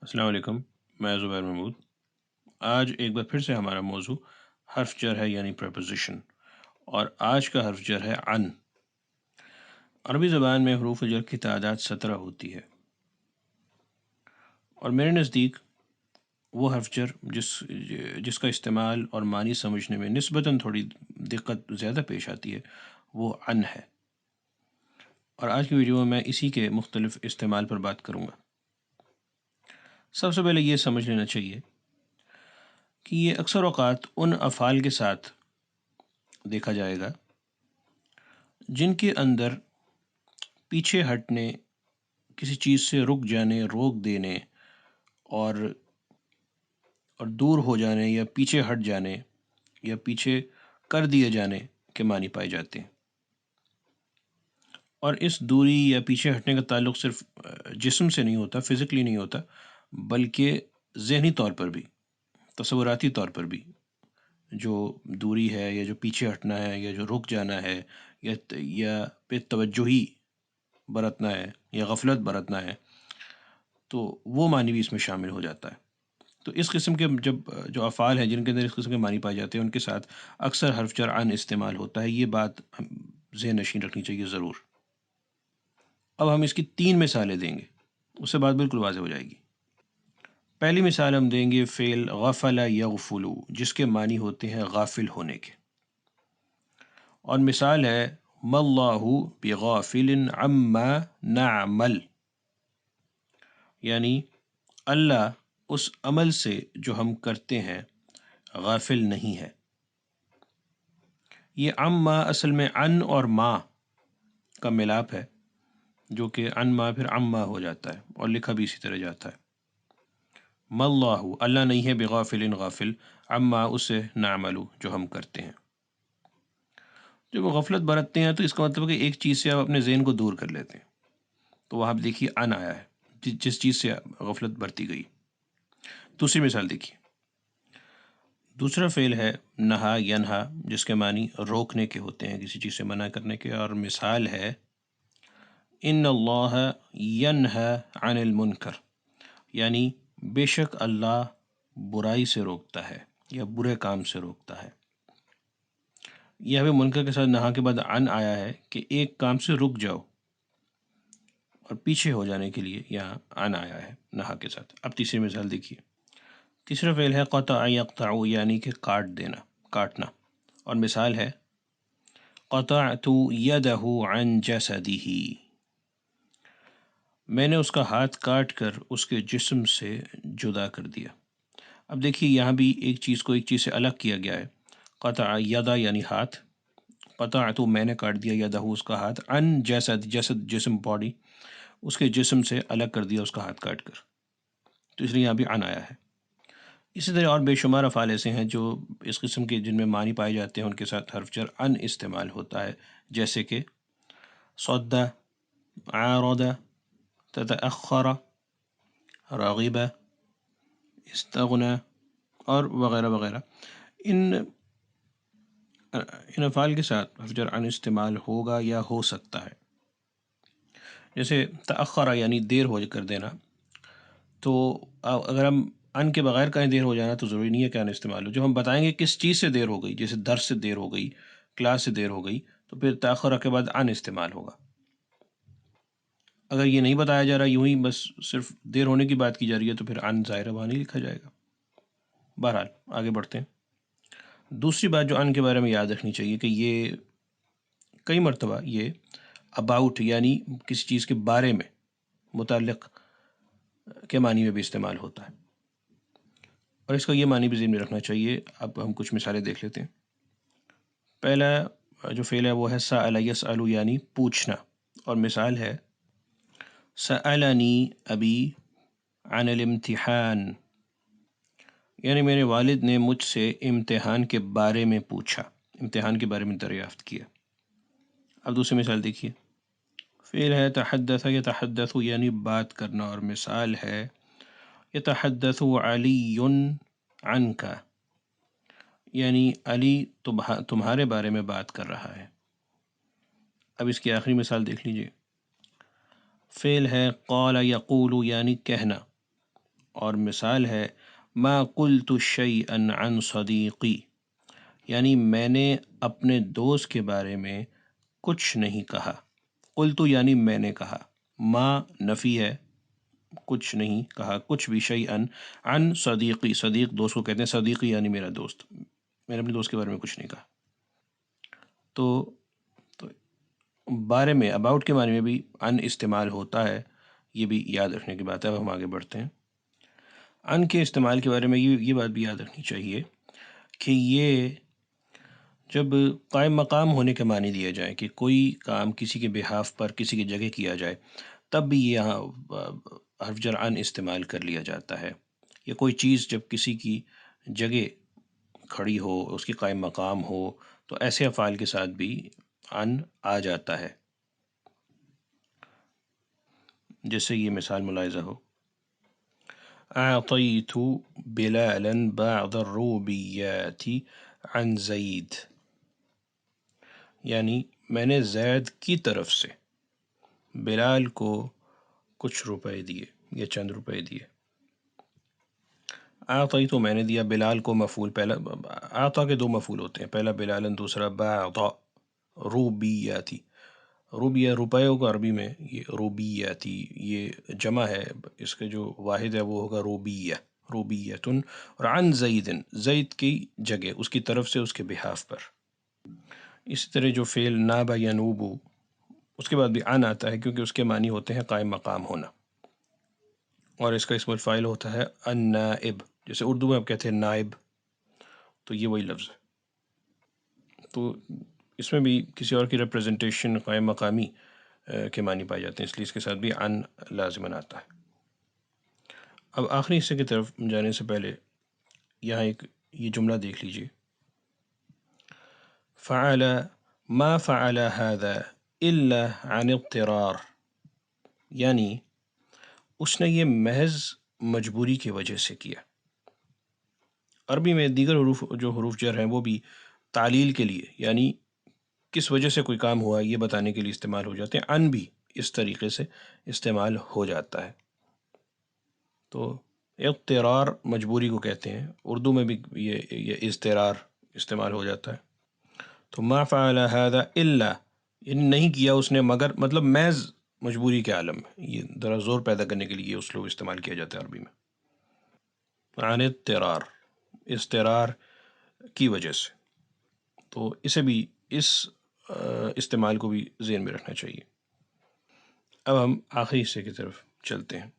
السلام علیکم، میں زبیر محمود۔ آج ایک بار پھر سے ہمارا موضوع حرف جر ہے یعنی پریپوزیشن، اور آج کا حرف جر ہے ان۔ عربی زبان میں حروف جر کی تعداد 17 ہوتی ہے، اور میرے نزدیک وہ حرف جر جس کا استعمال اور معنی سمجھنے میں نسبتاً تھوڑی دقت زیادہ پیش آتی ہے وہ ان ہے، اور آج کی ویڈیو میں اسی کے مختلف استعمال پر بات کروں گا۔ سب سے پہلے یہ سمجھ لینا چاہیے کہ یہ اکثر اوقات ان افعال کے ساتھ دیکھا جائے گا جن کے اندر پیچھے ہٹنے، کسی چیز سے رک جانے، روک دینے اور دور ہو جانے یا پیچھے ہٹ جانے یا پیچھے کر دیے جانے کے معنی پائے جاتے ہیں۔ اور اس دوری یا پیچھے ہٹنے کا تعلق صرف جسم سے نہیں ہوتا، فزیکلی نہیں ہوتا، بلکہ ذہنی طور پر بھی، تصوراتی طور پر بھی۔ جو دوری ہے یا جو پیچھے ہٹنا ہے یا جو رک جانا ہے یا بے توجہی برتنا ہے یا غفلت برتنا ہے، تو وہ معنی بھی اس میں شامل ہو جاتا ہے۔ تو اس قسم کے جو افعال ہیں جن کے اندر اس قسم کے معنی پائے جاتے ہیں ان کے ساتھ اکثر حرف جر ان استعمال ہوتا ہے۔ یہ بات ذہن نشین رکھنی چاہیے ضرور۔ اب ہم اس کی 3 مثالیں دیں گے، اس سے بات بالکل واضح ہو جائے گی۔ پہلی مثال ہم دیں گے فعل غفل یغفل، جس کے معنی ہوتے ہیں غافل ہونے کے، اور مثال ہے ما اللہ بغافل عما نعمل، یعنی اللہ اس عمل سے جو ہم کرتے ہیں غافل نہیں ہے۔ یہ عما اصل میں ان اور ما کا ملاپ ہے، جو کہ ان ما پھر عما ہو جاتا ہے اور لکھا بھی اسی طرح جاتا ہے۔ ما اللہ، اللہ نہیں ہے، بغافل غافل، عما اسے، نعمل جو ہم کرتے ہیں۔ جب وہ غفلت برتتے ہیں تو اس کا مطلب ہے کہ ایک چیز سے آپ اپنے ذہن کو دور کر لیتے ہیں، تو وہاں آپ دیکھیے ان آیا ہے، جس چیز سے غفلت برتی گئی۔ دوسری مثال دیکھیے، دوسرا فعل ہے نہا ینہا، جس کے معنی روکنے کے ہوتے ہیں، کسی چیز سے منع کرنے کے، اور مثال ہے ان اللہ ینہا عن المنکر، یعنی بے شک اللہ برائی سے روکتا ہے یا برے کام سے روکتا ہے۔ یہاں پہ منکر کے ساتھ نہا کے بعد ان آیا ہے کہ ایک کام سے رک جاؤ، اور پیچھے ہو جانے کے لیے یہاں ان آیا ہے نہا کے ساتھ۔ اب تیسری مثال دیکھیے، تیسرا فعل ہے قطع یقطع، یعنی کہ کاٹ دینا، کاٹنا، اور مثال ہے قطعت یدہ عن جسدہ، میں نے اس کا ہاتھ کاٹ کر اس کے جسم سے جدا کر دیا۔ اب دیکھیے یہاں بھی ایک چیز کو ایک چیز سے الگ کیا گیا ہے۔ قطع یدہ یعنی ہاتھ، قطعت میں نے کاٹ دیا، یدہ اس کا ہاتھ، عن جسد، جسد جسم، باڈی، اس کے جسم سے الگ کر دیا اس کا ہاتھ کاٹ کر، تو اس لیے یہاں بھی عن آیا ہے۔ اسی طرح اور بے شمار افعال ایسے ہیں جو اس قسم کے جن میں معنی پائے جاتے ہیں ان کے ساتھ حرف جر ان استعمال ہوتا ہے، جیسے کہ صد، عارض، تتأخر، راغب، استغنى، اور وغیرہ وغیرہ۔ ان افعال کے ساتھ حرف جر ان استعمال ہوگا یا ہو سکتا ہے۔ جیسے تأخر یعنی دیر ہو کر دینا، تو اگر ہم ان کے بغیر کہیں دیر ہو جانا تو ضروری نہیں ہے کہ ان استعمال ہو۔ جب ہم بتائیں گے کس چیز سے دیر ہو گئی، جیسے درس سے دیر ہو گئی، کلاس سے دیر ہو گئی، تو پھر تأخر کے بعد ان استعمال ہوگا۔ اگر یہ نہیں بتایا جا رہا، یوں ہی بس صرف دیر ہونے کی بات کی جا رہی ہے، تو پھر ان ظاہر وہاں نہیں لکھا جائے گا۔ بہرحال آگے بڑھتے ہیں۔ دوسری بات جو ان کے بارے میں یاد رکھنی چاہیے کہ یہ کئی مرتبہ یہ اباؤٹ یعنی کسی چیز کے بارے میں، متعلق کے معنی میں بھی استعمال ہوتا ہے، اور اس کا یہ معنی بھی ذہن میں رکھنا چاہیے۔ اب ہم کچھ مثالیں دیکھ لیتے ہیں۔ پہلا جو فعل ہے وہ ہے سأل یسأل، یعنی پوچھنا، اور مثال ہے سألنی ابی عن الامتحان، یعنی میرے والد نے مجھ سے امتحان کے بارے میں پوچھا، امتحان کے بارے میں دریافت کیا۔ اب دوسری مثال دیکھیے، فعل ہے تحدث یتحدث، یعنی بات کرنا، اور مثال ہے یتحدث علی عنک، یعنی علی تمہارے بارے میں بات کر رہا ہے۔ اب اس کی آخری مثال دیکھ لیجئے، فعل ہے قال یقول، یعنی کہنا، اور مثال ہے ما قلت شیئا عن صدیقی، یعنی میں نے اپنے دوست کے بارے میں کچھ نہیں کہا. قلت یعنی میں نے کہا، ما نفی ہے، کچھ نہیں کہا، کچھ بھی. شیئن عن صدیقی، صدیق دوست کو کہتے ہیں، صدیقی یعنی میرا دوست، میں نے اپنے دوست کے بارے میں کچھ نہیں کہا. تو بارے میں، اباؤٹ کے بارے میں بھی ان استعمال ہوتا ہے، یہ بھی یاد رکھنے کی بات ہے. اب ہم آگے بڑھتے ہیں. ان کے استعمال کے بارے میں یہ بات بھی یاد رکھنی چاہیے کہ یہ جب قائم مقام ہونے کے معنی دیا جائے کہ کوئی کام کسی کے بہاف پر کسی کی جگہ کیا جائے، تب بھی یہاں حرف جر ان استعمال کر لیا جاتا ہے. یا کوئی چیز جب کسی کی جگہ کھڑی ہو، اس کی قائم مقام ہو، تو ایسے افعال کے ساتھ بھی ان آ جاتا ہے. جیسے یہ مثال ملاحظہ ہو، اعطیت بلالا بعض الروبیات عن زید، یعنی میں نے زید کی طرف سے بلال کو کچھ روپے دیے یا چند روپے دیے. اعطیت میں نے دیا، بلال کو مفعول، پہلا اعطا کے دو مفعول ہوتے ہیں، پہلا بلالن، دوسرا بعض روبیاتی. روبیہ روپیوں کا عربی میں یہ روبیاتی، یہ جمع ہے، اس کے جو واحد ہے وہ ہوگا روبیہ، روبیتن. اور عن زیدن، زید کی جگہ، اس کی طرف سے، اس کے بہاف پر. اسی طرح جو فعل نابا ینوبو، اس کے بعد بھی عن آتا ہے کیونکہ اس کے معنی ہوتے ہیں قائم مقام ہونا، اور اس کا اسم الفاعل ہوتا ہے النائب. جیسے اردو میں آپ کہتے ہیں نائب، تو یہ وہی لفظ ہے. تو اس میں بھی کسی اور کی ریپریزنٹیشن قائم مقامی کے معنی پائے جاتے ہیں، اس لیے اس کے ساتھ بھی عن لازماً آتا ہے. اب آخری حصے کی طرف جانے سے پہلے یہاں ایک یہ جملہ دیکھ لیجیے، فعل ما فعل هذا الا عن اضطرار، یعنی اس نے یہ محض مجبوری کی وجہ سے کیا. عربی میں دیگر حروف جو حروف جر ہیں وہ بھی تعلیل کے لیے، یعنی کس وجہ سے کوئی کام ہوا یہ بتانے کے لیے استعمال ہو جاتے ہیں. ان بھی اس طریقے سے استعمال ہو جاتا ہے. تو اضطرار مجبوری کو کہتے ہیں، اردو میں بھی یہ اضطرار استعمال ہو جاتا ہے. تو ما فعل هذا الا، یعنی نہیں کیا اس نے مگر، مطلب محض مجبوری کے عالم میں. یہ ذرا زور پیدا کرنے کے لیے یہ اسلوب استعمال کیا جاتا ہے عربی میں. عن اضطرار، اضطرار کی وجہ سے. تو اسے بھی، اس استعمال کو بھی ذہن میں رکھنا چاہیے. اب ہم آخری حصے کی طرف چلتے ہیں.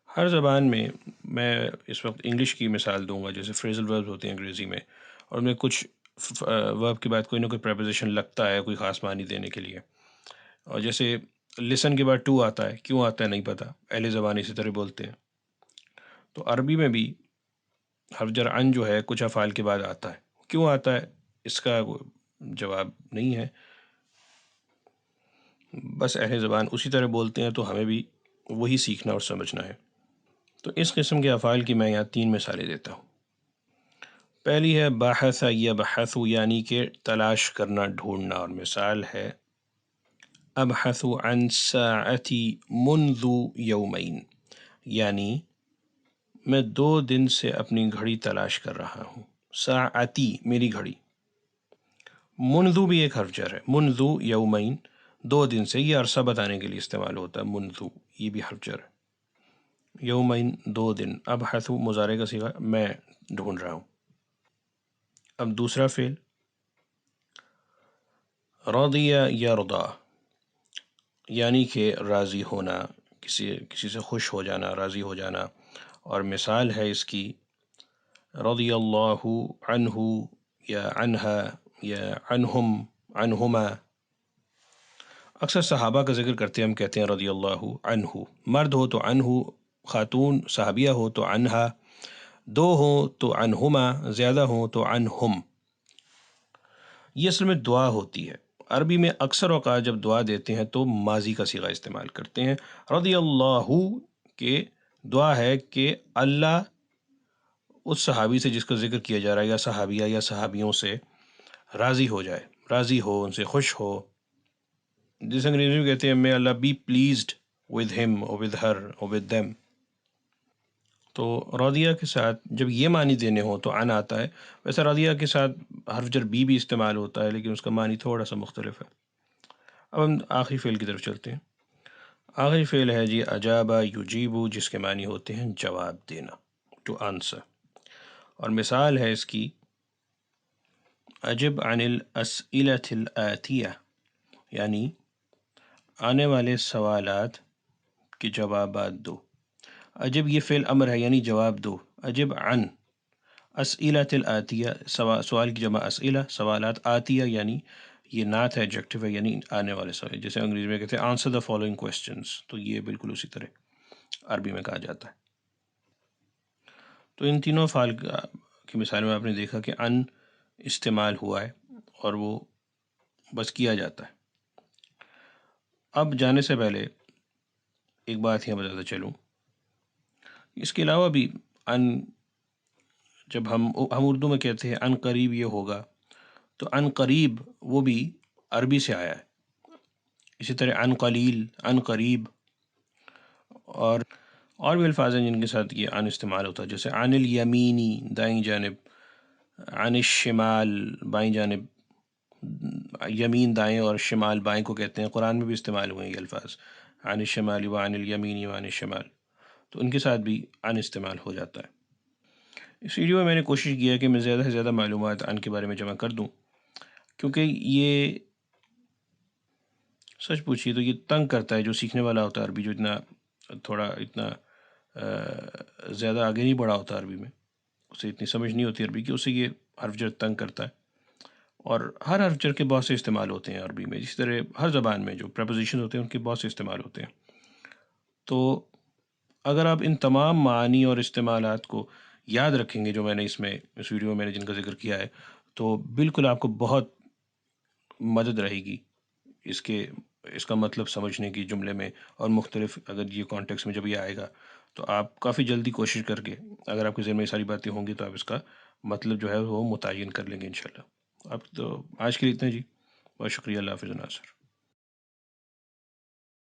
ہر زبان میں، میں اس وقت انگلش کی مثال دوں گا، جیسے فریزل ورب ہوتے ہیں انگریزی میں، اور میں کچھ ورب کے بعد کوئی نہ کوئی پریپوزیشن لگتا ہے کوئی خاص معنی دینے کے لیے. اور جیسے لسن کے بعد ٹو آتا ہے، کیوں آتا ہے نہیں پتہ، اہل زبان اسی طرح بولتے ہیں. تو عربی میں بھی حرف جر ان جو ہے کچھ افعال کے بعد آتا ہے. کیوں آتا ہے اس کا جواب نہیں ہے، بس اہل زبان اسی طرح بولتے ہیں، تو ہمیں بھی وہی سیکھنا اور سمجھنا ہے. تو اس قسم کے افعال کی میں یہاں 3 مثالیں دیتا ہوں. پہلی ہے بحث یبحث، یعنی کہ تلاش کرنا، ڈھونڈنا، اور مثال ہے ابحث عن ساعتی منذ یومین، یعنی میں 2 دن سے اپنی گھڑی تلاش کر رہا ہوں. ساعتی میری گھڑی. منذ بھی ایک حرف جر ہے، منذ یومین 2 دن سے، یہ عرصہ بتانے کے لیے استعمال ہوتا ہے. منذ یہ بھی حرف جر ہے. یومین 2 دن. ابحث مضارع کا صیغہ، میں ڈھونڈ رہا ہوں. اب دوسرا فعل رضی یرضی، یعنی کہ راضی ہونا، کسی سے خوش ہو جانا، راضی ہو جانا. اور مثال ہے اس کی رضی اللہ عنہ یا عنہا یا عنہم عنہما. اکثر صحابہ کا ذکر کرتے ہیں، ہم کہتے ہیں رضی اللہ عنہ. مرد ہو تو عنہ، خاتون صحابیہ ہو تو عنہا، 2 ہوں تو عنہما، زیادہ ہوں تو عنہم. یہ اصل میں دعا ہوتی ہے. عربی میں اکثر اوقات جب دعا دیتے ہیں تو ماضی کا صیغہ استعمال کرتے ہیں. رضی اللہ کے دعا ہے کہ اللہ اس صحابی سے جس کا ذکر کیا جا رہا ہے، یا صحابیہ یا صحابیوں سے راضی ہو جائے، راضی ہو، ان سے خوش ہو. جس انگریزی میں کہتے ہیں may Allah be pleased with him or with her or with them. تو رضیہ کے ساتھ جب یہ معنی دینے ہوں تو ان آتا ہے. ویسے رضیہ کے ساتھ حرف جر بی بھی استعمال ہوتا ہے، لیکن اس کا معنی تھوڑا سا مختلف ہے. اب ہم آخری فعل کی طرف چلتے ہیں. آخری فعل ہے جی اجابہ یجیبو، جس کے معنی ہوتے ہیں جواب دینا، ٹو آنسر. اور مثال ہے اس کی اجب عن الاسئلة الآتیہ، یعنی آنے والے سوالات کے جوابات دو. اجب یہ فعل امر ہے یعنی جواب دو. اجب عن اسئلۃ الآتیہ، سوال کی جمع اسئلہ، سوالات. آتیہ یعنی یہ نعت ہے، ایڈجیکٹو ہے، یعنی آنے والے سوال، جیسے انگریزی میں کہتے ہیں آنسر دا فالوئنگ کوشچنس، تو یہ بالکل اسی طرح عربی میں کہا جاتا ہے. تو ان تینوں فعل کی مثال میں آپ نے دیکھا کہ ان استعمال ہوا ہے اور وہ بس کیا جاتا ہے. اب جانے سے پہلے ایک بات یہ بتاتا چلوں، اس کے علاوہ بھی ان، جب ہم اردو میں کہتے ہیں ان قریب یہ ہوگا، تو ان قریب وہ بھی عربی سے آیا ہے. اسی طرح ان قلیل، ان قریب، اور بھی الفاظ ہیں جن کے ساتھ یہ ان استعمال ہوتا ہے، جیسے عن الیمینی دائیں جانب، عن الشمال بائیں جانب. یمین دائیں اور شمال بائیں کو کہتے ہیں. قرآن میں بھی استعمال ہوئے ہیں یہ الفاظ، عن الشمال وعن الیمین وعن الشمال، تو ان کے ساتھ بھی ان استعمال ہو جاتا ہے. اس ویڈیو میں میں نے کوشش کی ہے کہ میں زیادہ سے زیادہ معلومات ان کے بارے میں جمع کر دوں، کیونکہ یہ سچ پوچھیے تو یہ تنگ کرتا ہے جو سیکھنے والا ہوتا ہے عربی، جو اتنا زیادہ آگے نہیں بڑھا ہوتا عربی میں، اسے اتنی سمجھ نہیں ہوتی عربی کی، اسے یہ حرف جر تنگ کرتا ہے. اور ہر حرف جر کے بہت سے استعمال ہوتے ہیں عربی میں، اسی طرح ہر زبان میں جو پریپوزیشن ہوتے ہیں ان کے بہت سے استعمال ہوتے ہیں. تو اگر آپ ان تمام معانی اور استعمالات کو یاد رکھیں گے جو میں نے اس ویڈیو میں نے جن کا ذکر کیا ہے، تو بالکل آپ کو بہت مدد رہے گی اس کا مطلب سمجھنے کی جملے میں، اور مختلف اگر یہ کانٹیکس میں جب یہ آئے گا تو آپ کافی جلدی کوشش کر کے، اگر آپ کے ذہن میں یہ ساری باتیں ہوں گی تو آپ اس کا مطلب جو ہے وہ متعین کر لیں گے انشاءاللہ. اب تو آج کے لیے اتنا جی، بہت شکریہ. اللہ حافظ ناصر.